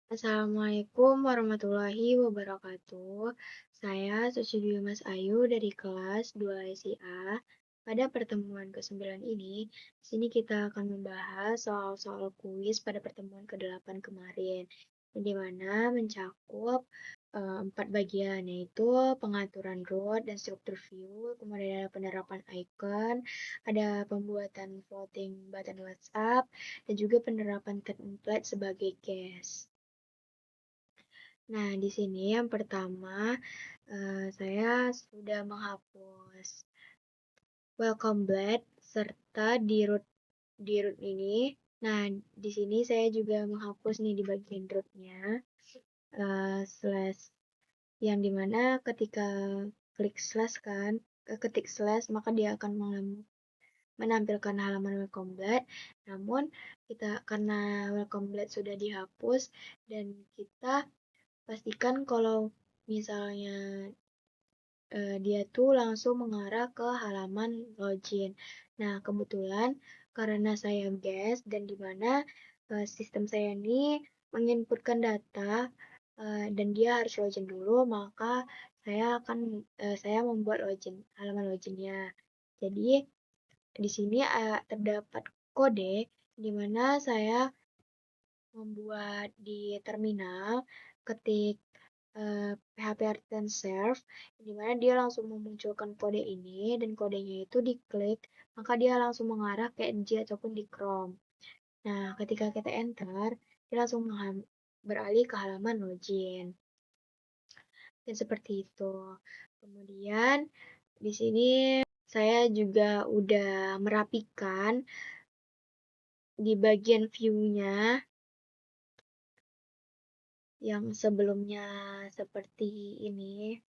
Assalamualaikum warahmatullahi wabarakatuh. Saya Sucidio Mas Ayu dari kelas 2 SIA. Pada pertemuan ke-9 ini, di sini kita akan membahas soal-soal kuis pada pertemuan ke-8 kemarin, di mana mencakup 4 bagian, yaitu pengaturan root dan struktur view, kemudian ada penerapan icon, ada pembuatan floating button WhatsApp, dan juga penerapan template sebagai guest. Nah, di sini yang pertama, saya sudah menghapus welcome blad serta di root ini. Nah, di sini saya juga menghapus nih di bagian rootnya slash yang dimana ketika klik slash kan, ketik slash maka dia akan menampilkan halaman welcome blad. Namun karena welcome blad sudah dihapus dan kita pastikan kalau misalnya dia tuh langsung mengarah ke halaman login. Nah, kebetulan karena saya guest dan di mana sistem saya ini menginputkan data dan dia harus login dulu, maka saya membuat halaman loginnya. Jadi di sini terdapat kode di mana saya membuat di terminal ketik PHP Artisan Serve, di mana dia langsung memunculkan kode ini, dan kodenya itu diklik, maka dia langsung mengarah ke Edge ataupun di Chrome. Nah, ketika kita enter, dia langsung beralih ke halaman login. Dan seperti itu. Kemudian, di sini saya juga udah merapikan di bagian view-nya yang sebelumnya seperti ini.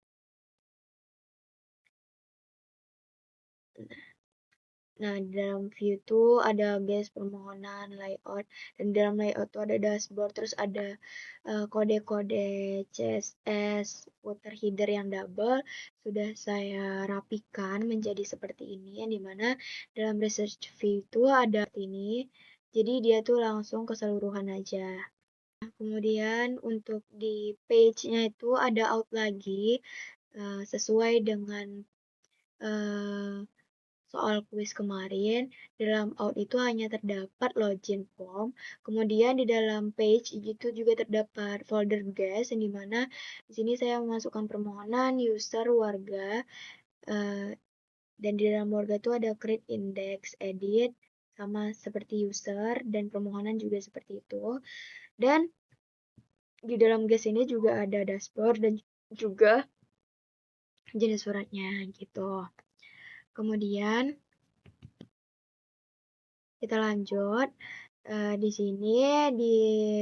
Nah, di dalam view itu ada base permohonan, layout, dan di dalam layout itu ada dashboard, terus ada kode-kode CSS, footer header yang double, sudah saya rapikan menjadi seperti ini, yang dimana dalam research view itu ada ini, jadi dia tuh langsung keseluruhan aja. Nah, kemudian untuk di page-nya itu ada out lagi, sesuai dengan soal kuis kemarin, dalam out itu hanya terdapat login form, kemudian di dalam page itu juga terdapat folder guest, yang dimana di sini saya memasukkan permohonan, user, warga, dan di dalam warga itu ada create index, edit, sama seperti user, dan permohonan juga seperti itu. Dan di dalam guest ini juga ada dashboard dan juga jenis suratnya gitu. Kemudian kita lanjut. Di sini di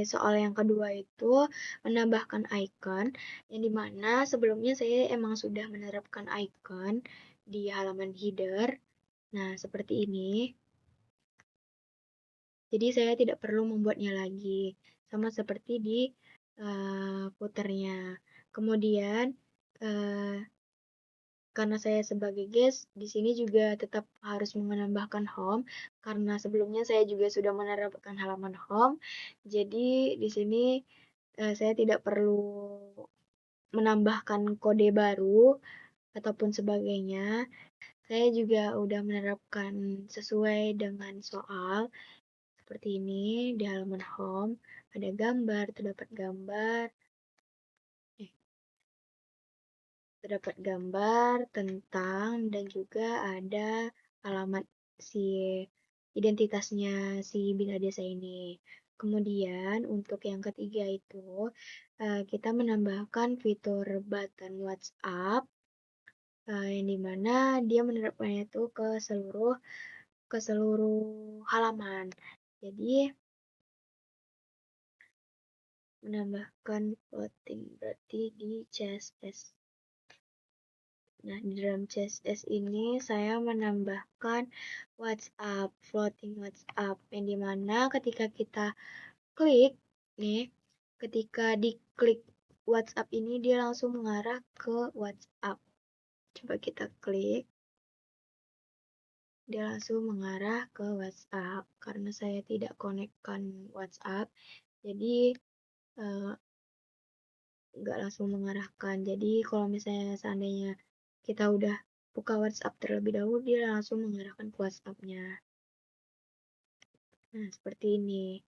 soal yang kedua itu menambahkan icon, yang dimana sebelumnya saya emang sudah menerapkan icon di halaman header. Nah, seperti ini. Jadi saya tidak perlu membuatnya lagi, sama seperti di footernya. Kemudian karena saya sebagai guest, di sini juga tetap harus menambahkan home, karena sebelumnya saya juga sudah menerapkan halaman home. Jadi di sini saya tidak perlu menambahkan kode baru ataupun sebagainya. Saya juga udah menerapkan sesuai dengan soal seperti ini di halaman home. Ada gambar, terdapat gambar tentang dan juga ada alamat si identitasnya si Bina Desa ini. Kemudian untuk yang ketiga itu kita menambahkan fitur button WhatsApp yang dimana dia menerapkannya itu ke seluruh halaman. Jadi menambahkan floating berarti di CSS. Nah, di dalam CSS ini saya menambahkan WhatsApp, floating WhatsApp, yang dimana ketika kita klik, nih, ketika diklik WhatsApp ini, dia langsung mengarah ke WhatsApp. Coba kita klik, dia langsung mengarah ke WhatsApp. Karena saya tidak konekkan WhatsApp, jadi eh, nggak langsung mengarahkan. Jadi kalau misalnya seandainya kita udah buka WhatsApp terlebih dahulu, dia langsung mengarahkan ke WhatsApp-nya. Nah, seperti ini.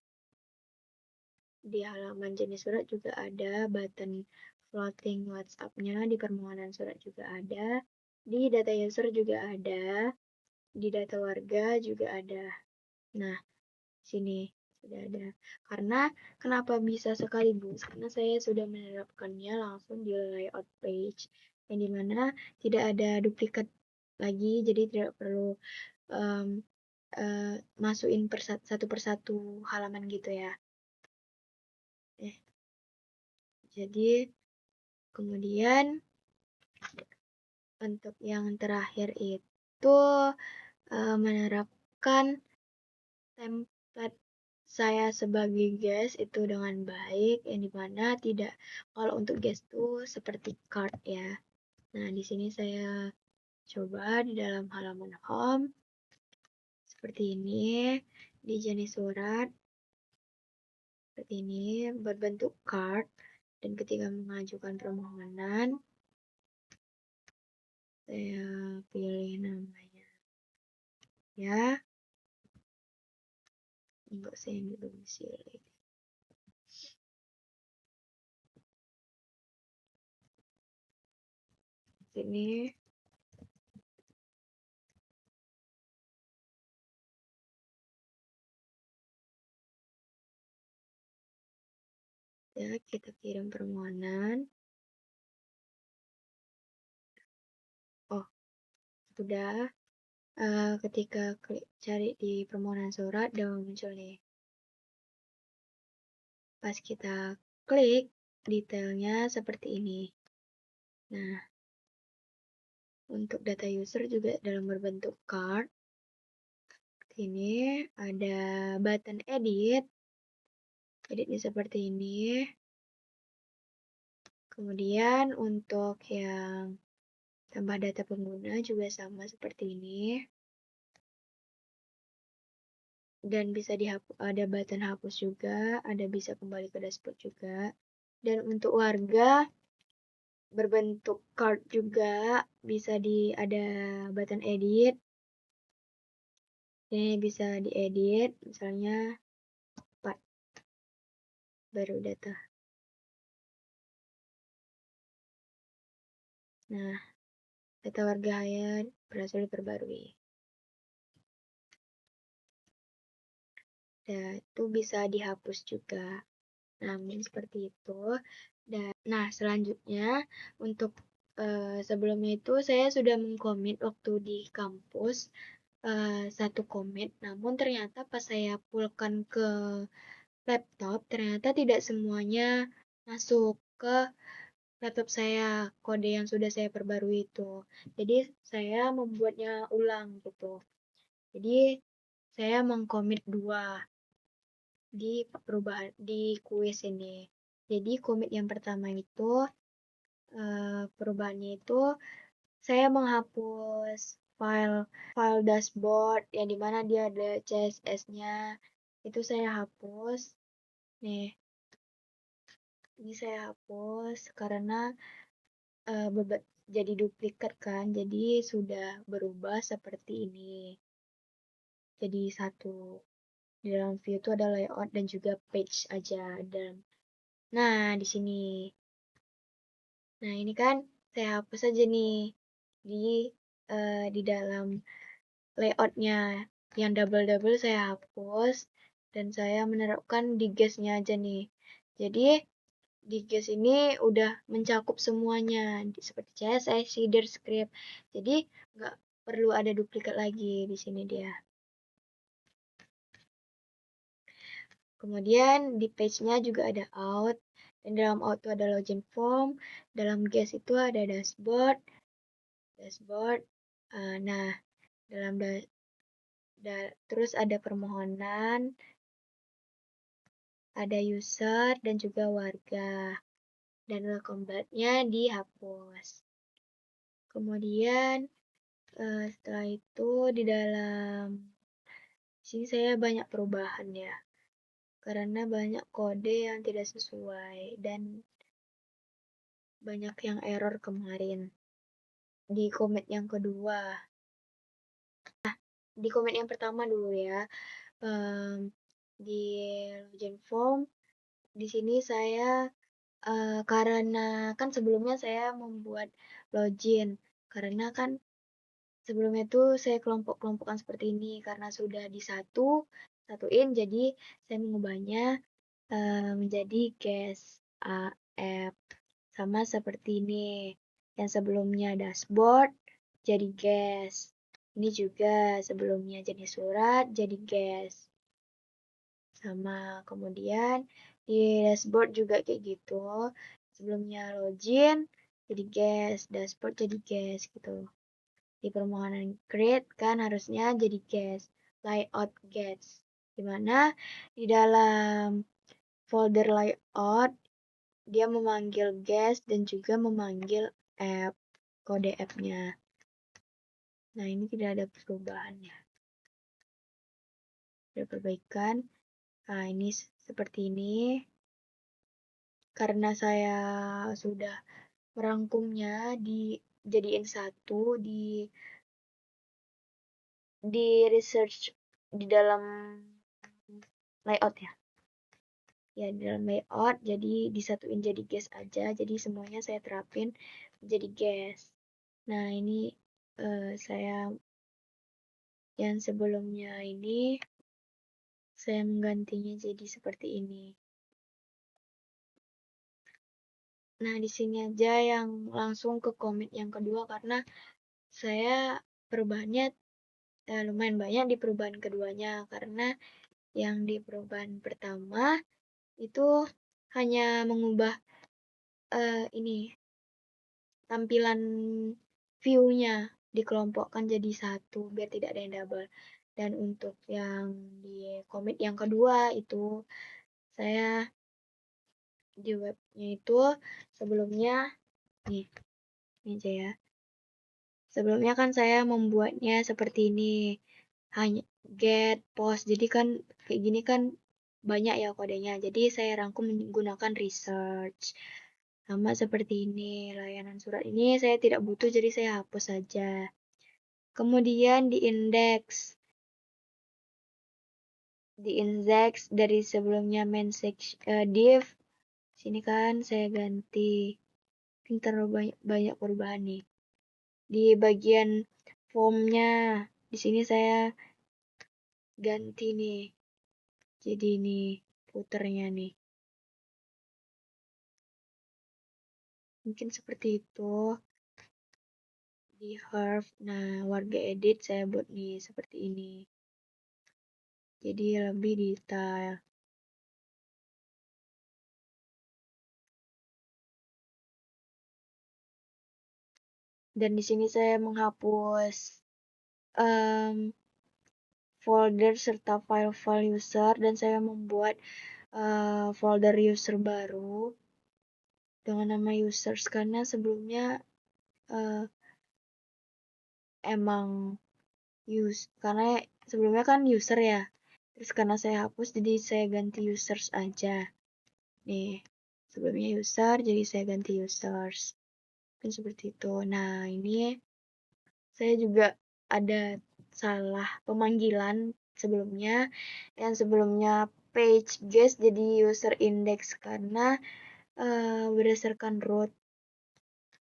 Di halaman jenis surat juga ada button floating WhatsApp-nya, di permohonan surat juga ada, di data user juga ada, di data warga juga ada. Nah, sini sudah ada. Karena kenapa bisa sekaligus? Karena saya sudah menerapkannya langsung di layout page, yang dimana tidak ada duplikat lagi, jadi tidak perlu um, masukin satu persatu halaman gitu ya. Jadi kemudian untuk yang terakhir itu menerapkan template saya sebagai guest itu dengan baik, yang dimana tidak, kalau untuk guest itu seperti card ya. Nah, di sini saya coba di dalam halaman home seperti ini, di jenis surat seperti ini berbentuk card, dan ketika mengajukan permohonan saya pilih namanya ya, untuk saya domisili. Sini ya, kita kirim permohonan. Oh, sudah. Ketika klik cari di permohonan surat, udah muncul nih. Pas kita klik, detailnya seperti ini. Nah, untuk data user juga dalam berbentuk card. Ini ada button edit. Editnya seperti ini. Kemudian untuk yang tambah data pengguna juga sama seperti ini. Dan bisa dihapus, ada button hapus juga, ada bisa kembali ke dashboard juga. Dan untuk warga berbentuk card juga, bisa ada button edit. Ini bisa diedit, misalnya 4 baru data. Nah, data warga Hayat berhasil diperbarui. Dan itu bisa dihapus juga. Namun seperti itu. Dan nah, selanjutnya untuk sebelumnya itu saya sudah mengkomit waktu di kampus satu komit, namun ternyata pas saya pulkan ke laptop, ternyata tidak semuanya masuk ke laptop saya, kode yang sudah saya perbarui itu. Jadi saya membuatnya ulang gitu. Jadi saya mengkomit 2 di perubahan di kuis ini. Jadi komit yang pertama itu perubahannya itu saya menghapus file dashboard yang dimana dia ada CSS-nya, itu saya hapus. Nih, ini saya hapus karena jadi duplikat kan, jadi sudah berubah seperti ini. Jadi satu. Di dalam view itu ada layout dan juga page aja. Nah, di sini. Nah, ini kan saya hapus aja nih di dalam layoutnya yang double-double saya hapus dan saya menerapkan di guest-nya aja nih. Jadi di guest ini udah mencakup semuanya seperti CSS, header, script. Jadi nggak perlu ada duplikat lagi di sini dia. Kemudian di page-nya juga ada out. Dan dalam out itu ada login form. Dalam guest itu ada dashboard. Nah, dalam terus ada permohonan, ada user dan juga warga. Dan welcome back-nya dihapus. Kemudian setelah itu di dalam sini saya banyak perubahan ya. karena banyak kode yang tidak sesuai dan banyak yang error kemarin. Di commit yang kedua, di commit yang pertama dulu ya, di login form, di sini saya karena kan sebelumnya saya membuat login, karena kan sebelumnya tuh saya kelompok-kelompokkan seperti ini, karena sudah satuin, jadi saya mengubahnya menjadi guest app, sama seperti ini. Yang sebelumnya dashboard jadi guest. Ini juga sebelumnya jadi surat jadi guest. Sama kemudian di dashboard juga kayak gitu. Sebelumnya login jadi guest, dashboard jadi guest gitu. Di permohonan create kan harusnya jadi guest, layout guest. Dimana di dalam folder layout dia memanggil guest dan juga memanggil app, kode app-nya. Nah, ini tidak ada perubahan ya. Ada perbaikan. Nah, ini seperti ini. Karena saya sudah merangkumnya dijadiin satu di research di dalam layout ya. Ya, di dalam layout jadi disatuin jadi guest aja. Jadi semuanya saya terapin jadi guest. Nah, ini saya yang sebelumnya ini saya menggantinya jadi seperti ini. Nah, di sini aja yang langsung ke commit yang kedua karena saya perubahannya lumayan banyak di perubahan keduanya, karena yang di perubahan pertama itu hanya mengubah ini tampilan view-nya dikelompokkan jadi satu biar tidak ada yang double. Dan untuk yang di commit yang kedua itu saya di webnya itu sebelumnya nih, ini aja ya. Sebelumnya kan saya membuatnya seperti ini, hanya get, post. Jadi kan kayak gini kan banyak ya kodenya. Jadi saya rangkum menggunakan research. Sama seperti ini, layanan surat ini saya tidak butuh jadi saya hapus saja. Kemudian di index dari sebelumnya main div, sini kan saya ganti. Ini terlalu banyak perubahan nih. Di bagian formnya, di sini saya ganti nih. Jadi ini footernya nih. Mungkin seperti itu. Di Herb, nah warga edit saya buat nih seperti ini. Jadi lebih detail. Dan di sini saya menghapus folder serta file-file user dan saya membuat folder user baru dengan nama users karena sebelumnya emang karena sebelumnya kan user ya. Terus karena saya hapus jadi saya ganti users aja. Nih, sebelumnya user jadi saya ganti users. Kan seperti itu. Nah, ini saya juga ada salah pemanggilan sebelumnya. Yang sebelumnya page guest jadi user index karena berdasarkan root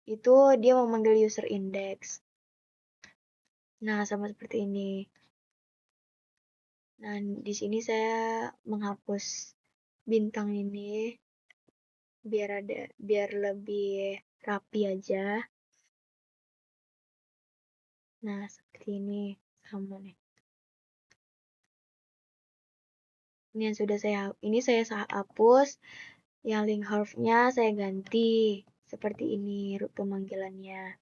itu dia memanggil user index. Nah, sama seperti ini. Nah, di sini saya menghapus bintang ini biar lebih rapi aja. Nah, seperti ini sama nih. Ini yang sudah saya hapus. Yang link harfnya saya ganti seperti ini root pemanggilannya.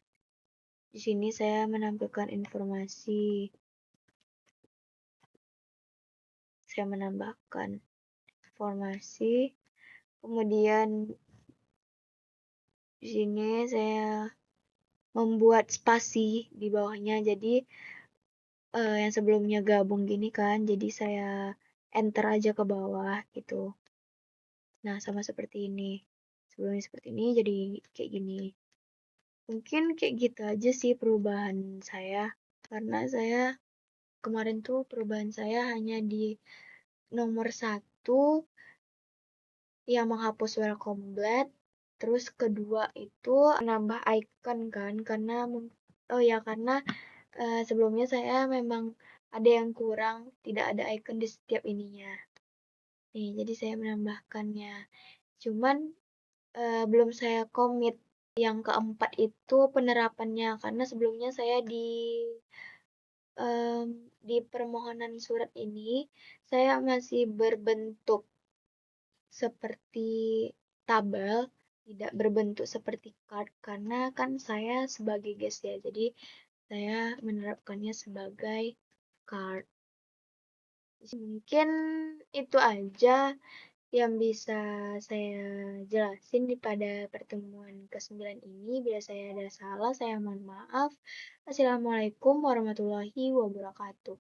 Di sini saya menampilkan informasi. Saya menambahkan informasi. Kemudian di sini saya membuat spasi di bawahnya. Jadi yang sebelumnya gabung gini kan, jadi saya enter aja ke bawah gitu. Nah, sama seperti ini. Sebelumnya seperti ini, jadi kayak gini. Mungkin kayak gitu aja sih perubahan saya. Karena saya kemarin tuh perubahan saya hanya di nomor satu yang menghapus welcome blad. Terus kedua itu nambah icon kan. Oh ya, karena sebelumnya saya memang ada yang kurang, tidak ada icon di setiap ininya. Nih, jadi saya menambahkannya. Cuman belum saya komit yang keempat itu penerapannya karena sebelumnya saya di permohonan surat ini saya masih berbentuk seperti tabel, tidak berbentuk seperti card karena kan saya sebagai guest ya, jadi saya menerapkannya sebagai card. Mungkin itu aja yang bisa saya jelasin pada pertemuan ke-9 ini. Bila saya ada salah, saya mohon maaf. Assalamualaikum warahmatullahi wabarakatuh.